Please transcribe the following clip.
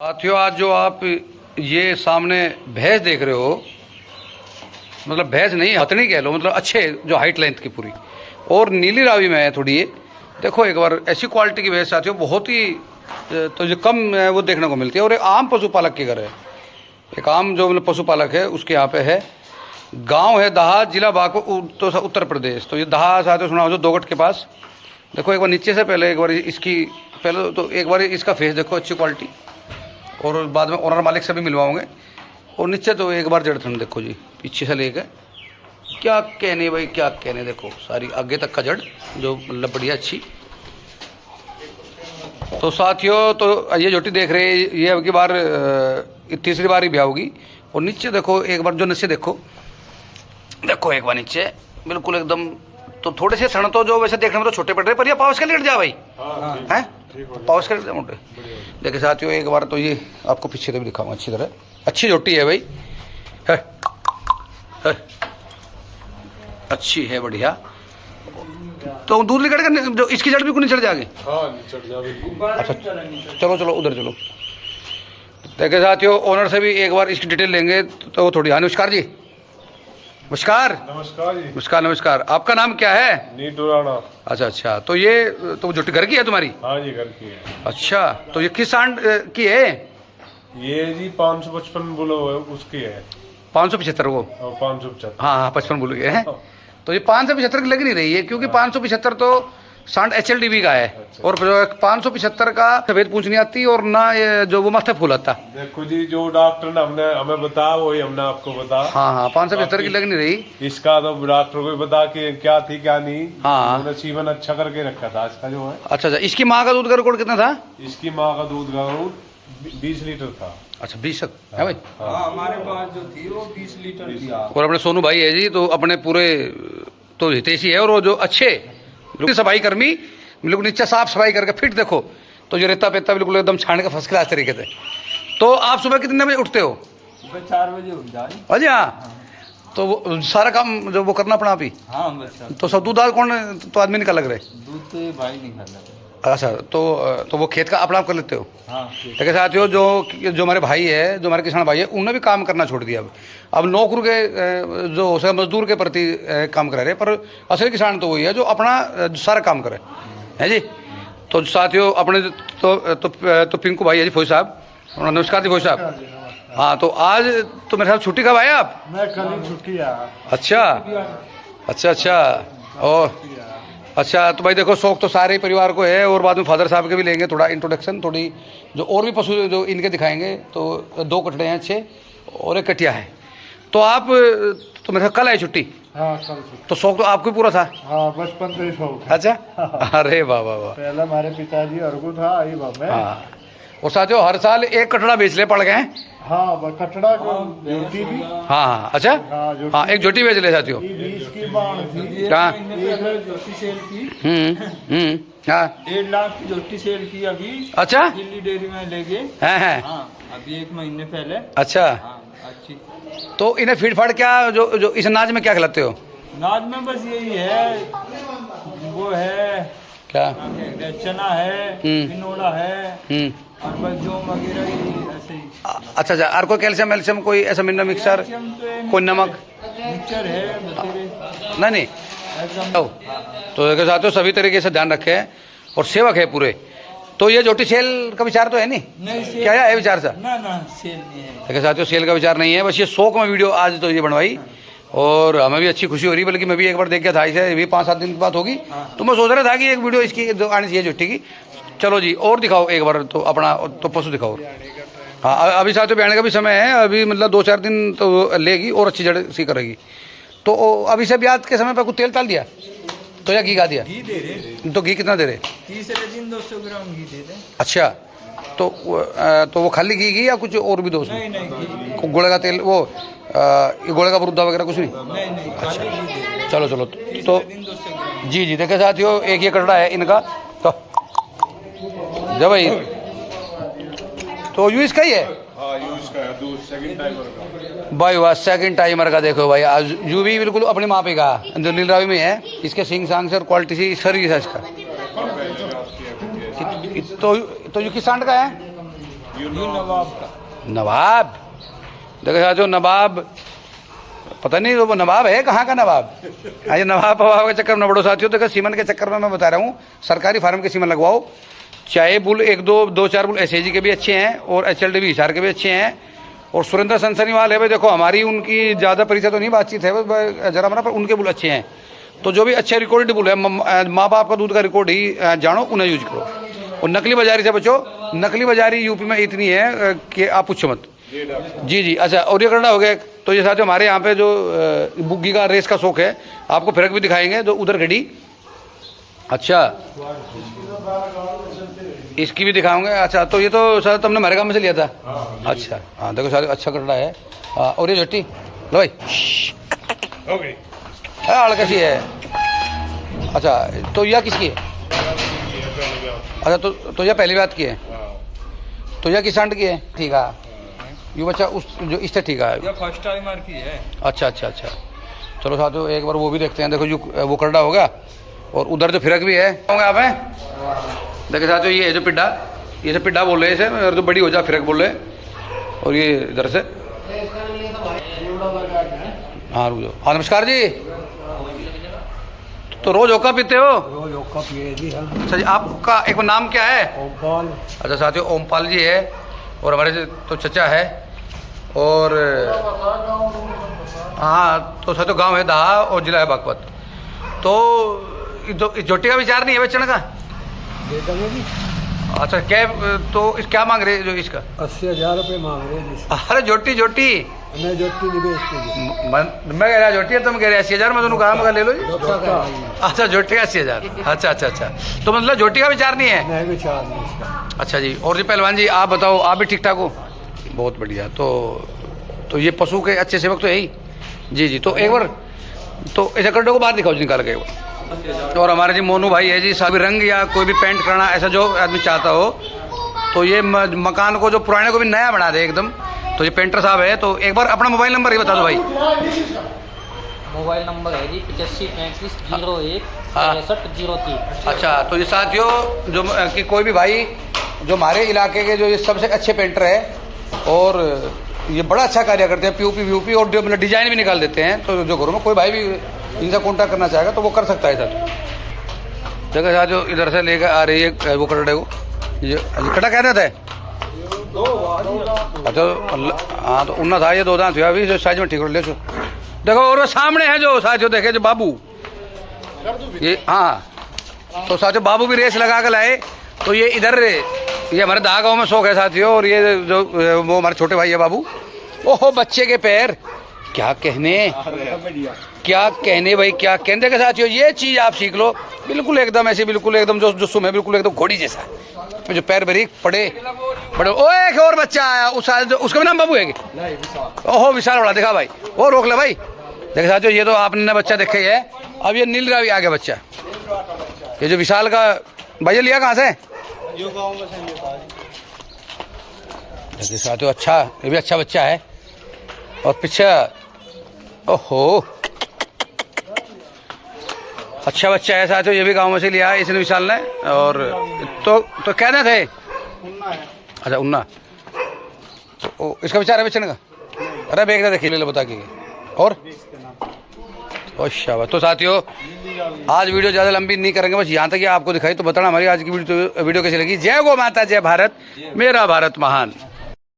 साथियों, आज जो आप ये सामने भैंस देख रहे हो, मतलब भैंस नहीं हथनी कह लो, मतलब अच्छे जो हाइट लेंथ की पूरी और नीली रावी में है थोड़ी। ये देखो एक बार, ऐसी क्वालिटी की भैंस साथियों बहुत ही तो जो कम है वो देखने को मिलती है। और एक आम पशुपालक के घर है, एक आम जो मतलब पशुपालक है उसके यहाँ पे है। गांव है दहा, जिला बागपत, तो उत्तर प्रदेश। तो ये दहा साथियों सुना हो जो दोगट के पास। देखो एक बार नीचे से पहले एक बार इसकी पहले तो एक बार इसका फेस देखो, अच्छी क्वालिटी, और बाद में ओनर मालिक से भी मिलवाओगे। और नीचे तो एक बार जड़ थन देखो जी, पीछे से लेकर क्या कहने भाई, क्या कहने। देखो सारी आगे तक का जड़ जो मतलब बढ़िया अच्छी। तो साथियों, तो ये जोटी देख रहे हैं, ये अब की बार तीसरी बार ही ब्याह होगी। और नीचे देखो एक बार, जो नीचे देखो देखो एक बार नीचे बिल्कुल एकदम। तो थोड़े से क्षण तो जो वैसे देखने में तो छोटे पड़ रहे, पर ये पावस के लेट जा भाई, हैं पावस के लेट जा मोटे। देखिए साथियों, एक बार तो ये आपको पीछे से भी दिखाऊंगा अच्छी तरह। अच्छी जोटी है भाई, है अच्छी है, बढ़िया। तो दूध निकल कर जो इसकी जड़ भी को नहीं चढ़ जाएगी। अच्छा चलो चलो उधर चलो। देखिए साथियों, ओनर से भी एक बार इसकी डिटेल लेंगे तो थोड़ी। हाँ नमस्कार जी। नमस्कार नमस्कार जी। नमस्कार नमस्कार। आपका नाम क्या है? नीटू राणा। अच्छा अच्छा, तो ये तो जोटी घर की है तुम्हारी? हाँ जी, घर की है। अच्छा, तो ये किस सांड की है? ये जी 555 बोलो उसकी है। 575 वो? 575। हाँ हाँ 55 बोल गए हैं। तो ये 575 की लग नहीं रही है, क्योंकि 575 तो सांड HLDB का है। और 575 का सफेद पूंछ नहीं आती, और ना ये जो वो माथे फूल आता। देखो जी, जो डॉक्टर ने हमें बताया वही हमने आपको बताया। हाँ हाँ 575 की लग नहीं रही। इसका तो डॉक्टर को बता कि क्या थी क्या नहीं। हाँ उन्होंने सीवन अच्छा करके रखा था इसका जो है। अच्छा अच्छा, इसकी माँ का दूध का रिकॉर्ड कितना था? इसकी माँ का दूध का 20 लीटर था। अच्छा 20 है भाई। हाँ, हमारे पास जो थी वो 20 लीटर थी। और अपने सोनू भाई है जी, तो अपने पूरे तो हितैषी है। और वो जो अच्छे बिल्कुल सफाई कर्मी, बिल्कुल नीचे साफ सफाई करके फिट देखो। तो जो रेता पेता बिल्कुल एकदम छान के फर्स्ट क्लास तरीके से। तो आप सुबह कितने बजे उठते हो? सुबह 4 बजे उठ जाए। अजय हाँ, तो वो सारा काम जो वो करना पड़ा आप ही? हाँ बस। तो सब दूध कौन तो आदमी निकाल लग रहे? दूध तो ये भाई निकाल रहे। अच्छा, तो वो खेत का अपना आप कर लेते हो? हाँ। देखिए साथियों, जो हमारे भाई है, जो हमारे किसान भाई है, उन्होंने भी काम करना छोड़ दिया। अब नौकर के जो हो सके मजदूर के प्रति काम करा रहे, पर असली किसान तो वही है जो अपना सारा काम करे, है जी। तो साथियों अपने तो पिंकू भाई है जी, फौज साहब। नमस्कार जी फौज साहब। हाँ, तो आज तो मेरे साथ छुट्टी कब आए आप? मैं कल ही छुट्टी आया। अच्छा अच्छा अच्छा, और अच्छा। तो भाई देखो, शौक तो सारे परिवार को है, और बाद में फादर साहब के भी लेंगे थोड़ा इंट्रोडक्शन, थोड़ी जो और भी पशु जो इनके दिखाएंगे। तो 2 कटड़े हैं अच्छे और 1 कटिया है। तो आप तो मेरे कल आए छुट्टी? हाँ कल छुट्टी। तो शौक तो आपको पूरा था? हाँ, बचपन से ही शौक है। अच्छा अरे वाह वाह वाह। पहले हमारे पिताजी और को था आई बाप में। हाँ, और साथियों हर साल 1 कटड़ा बेच ले पड़ गए। हाँ, कटड़ा को जोटी भी। हाँ हाँ अच्छा, हाँ 1 जोटी बेच ले साथियों। 20 की बाण थी। क्या? जोटी सेल की। हाँ 1.5 लाख की जोटी सेल की अभी। अच्छा, दिल्ली डेयरी में ले गए। हैं हाँ, अभी 1 महीने पहले। अच्छा। हाँ अच्छी। तो इन्हें फीड फाड़ क्या, जो इस अनाज में क्या खिलाते हो? नाद में बस यही है, वो है क्या? चना है, पिनोला है, और बस जो वगैरह ही ऐसे ही। अच्छा अच्छा, और कोई कैल्शियम वेल्शियम कोई ऐसा मिनरल मिक्सर, कोई नमक? मिक्सचर है बतेरे। नहीं एकदम। तो देखो साथियों, सभी तरीके से ध्यान रखे और सेवक है पूरे। तो ये जोटी सेल का विचार तो है नहीं? नहीं सेल। क्या है विचार सा? ना ना सेल नहीं है। देखो साथियों, सेल का विचार नहीं है, बस ये शौक में वीडियो आज तो ये बनवाई। और हमें भी अच्छी खुशी हो रही, बल्कि मैं भी एक बार देख गया था, इसे भी 5-7 दिन की बात होगी। तो मैं सोच रहा था कि एक वीडियो इसकी आनी चाहिए जोटी की। चलो जी, और दिखाओ एक बार तो अपना तो पशु दिखाओ। हाँ अभी साथियों ब्याने का भी समय है, अभी मतलब 2-4 दिन तो लेगी और अच्छी जड़ सी करेगी। तो अभी से ब्याज के समय पर कुछ तेल ताल दिया तो, या घी गा दिया? घी दे रहे। तो घी कितना दे रहे? तीसरे दिन 200 ग्राम घी दे रहे। अच्छा, तो वो खाली घी या कुछ और भी दोस्त? नहीं नहीं घी। गुड़ का तेल, वो गुड़ का बुरुदा वगैरह कुछ नहीं? नहीं नहीं खाली घी दे रहे। चलो चलो। तो दिन 200 ग्राम। जी जी देखे साथियों, एक ये कटड़ा है इनका। तो जब भाई तो यूज का ही है। हाँ, यूज का है, दूध सेकंड टाइमर का। भाई वाह, 2nd टाइमर का। देखो भाई, आज यू भी बिल्कुल अपनी मापे का जो नीलरावी में है। इसके सिंग सांग से और क्वालिटी से सर्विस है इसका। तो यू किस सांड का है? ये नवाब का। नवाब, देखो साथियों नवाब, पता नहीं वो नवाब है कहाँ का नवाब। आज नवाब फवाब के चक्कर में न बढ़ो साथियों। देखो सीमन के चक्कर में मैं बता रहा हूँ, सरकारी फार्म के सीमन लगवाओ। चाहे बुल एक दो चार बुल एसएजी के भी अच्छे हैं और एचएलडी भी हिसार के भी अच्छे हैं। और सुरेंद्र सनसनीवाल है भाई, देखो हमारी उनकी ज़्यादा परिचय तो नहीं बातचीत है जरा मना, पर उनके बुल अच्छे हैं। तो जो भी अच्छे रिकॉर्डेड बुल है, माँ बाप का दूध का रिकॉर्ड ही जानो, उन्हें यूज करो। और नकली बाजारी से बचो। नकली बाजारी यूपी में इतनी है कि आप पूछो मत। जी। अच्छा, और ये करना हो गया। तो ये साथियों हमारे यहाँ पे जो बुग्गी का रेस का शौक है, आपको फिरक भी दिखाएंगे जो उधर खड़ी। अच्छा, इसकी भी दिखाऊंगे। अच्छा, तो ये तो सर तुमने हमारे गाँव में से लिया था। अच्छा हाँ, देखो साथियों अच्छा कटड़ा है। हाँ, और ये झट्टी लो भाई, हाल कैसी है। अच्छा, तो यह किसकी है? अच्छा, तो यह पहली बात की है। तो यह किसान की है? ठीक है। ये बच्चा उस जो इससे ठीक है, ये फर्स्ट टाइमर की है। अच्छा। चलो साथियों एक बार वो भी देखते हैं। देखो जो वो करड़ा होगा और उधर जो फिरक भी है होंगे आप हैं। देखो साथियों ये है जो पिड्डा, ये से पिड्डा बोल रहे हैं इसे, और जो बड़ी हो जा फिरक बोल रहे हैं। और ये इधर से हाँ रुक जाओ। हाँ नमस्कार जी। तो रोज ओका पीते हो? रोज ओका पिए जी हम। अच्छा जी, आपका एक बार नाम क्या है? ओमपाल। अच्छा साथियों ओमपाल जी है, और हमारे तो चचा है। और हाँ, तो साथियों गांव है दहा और जिला है बागपत। तो जोटी का विचार नहीं है बेचने का? दे देंगे जी। अच्छा, क्या तो इस क्या मांग रहे हैं जो इसका? 80,000 रुपये मांग रहे हैं। अरे जोटी मैं जोटी नहीं बेचती जी। मैं कह रहा जोटी है, तुम कह रहे 80,000 में दोनों काम का ले लो जी। जोटा। अच्छा, जोटी का 80,000। अच्छा। तो मतलब जोटी का विचार नहीं है? नहीं विचार नहीं इसका। अच्छा जी। और जी पहलवान जी आप बताओ, आप भी ठीक ठाक हो? बहुत बढ़िया। तो ये पशु के अच्छे सेवक तो यही। जी। तो एक बार तो ऐसा कड्डे को बाहर दिखाओ जी निकाल के एक बार। और हमारे जी मोनू भाई है जी, सभी रंग या कोई भी पेंट करना ऐसा जो आदमी चाहता हो, तो ये मकान को जो पुराने को भी नया बना दे एकदम। तो ये पेंटर साहब है। तो एक बार अपना मोबाइल नंबर ही बता दो भाई। मोबाइल नंबर है जी 853501 6303। अच्छा, तो ये साथियों जो कि कोई भी भाई जो हमारे इलाके के जो ये सबसे अच्छे पेंटर है, और ये बड़ा अच्छा कार्य करते हैं, पीओपी वीओपी और जो मतलब डिजाइन भी निकाल देते हैं। तो जो घरों में कोई भाई भी इनसे कॉन्टैक्ट करना चाहेगा तो वो कर सकता है सर। देखो साथियों इधर से लेकर आ रही है वो कटड़े को, ये कटा कह रहे थे। अच्छा हाँ, तो उन्ना था ये 2 दांत हुआ अभी जो साइज में ठीक ले। देखो और वो सामने है जो साथियों देखे जो बाबू, ये हाँ। तो साथियों बाबू भी रेस लगा कर लाए। तो ये इधर ये हमारे दहा गाँव में शौक है साथियों। और ये जो वो हमारे छोटे भाई है बाबू। ओहो बच्चे के पैर, क्या कहने भाई, क्या कहने। देखो साथियों ये चीज़ आप सीख लो, बिल्कुल एकदम ऐसे, बिल्कुल एकदम जो सुम है, बिल्कुल एकदम घोड़ी जैसा, जो पैर बारीक पड़े बड़े। ओ एक और बच्चा आया उसका भी नाम बाबू है कि? ओहो विशाल बड़ा दिखा भाई, वो रोक ले भाई। देखो साथियों ये तो आपने बच्चा देखा ही है। अब ये नील रावी आ गया बच्चा, ये जो विशाल का भाई ये लिया कहाँ से? देखिए साथियों अच्छा, ये भी अच्छा बच्चा है। और पीछे ओहो अच्छा बच्चा है साथियों, ये भी गांव में से लिया है इसने विशाल ने। और तो कहने थे अच्छा उन्ना, तो इसका विचार है बेचने का? अरे बेचना देखिए ले लो बता के। और शाबाश। तो साथियों आज वीडियो ज़्यादा लंबी नहीं करेंगे, बस यहाँ तक ही आपको दिखाई। तो बताना हमारी आज की वीडियो कैसी लगी। जय गौ माता, जय भारत, मेरा भारत महान।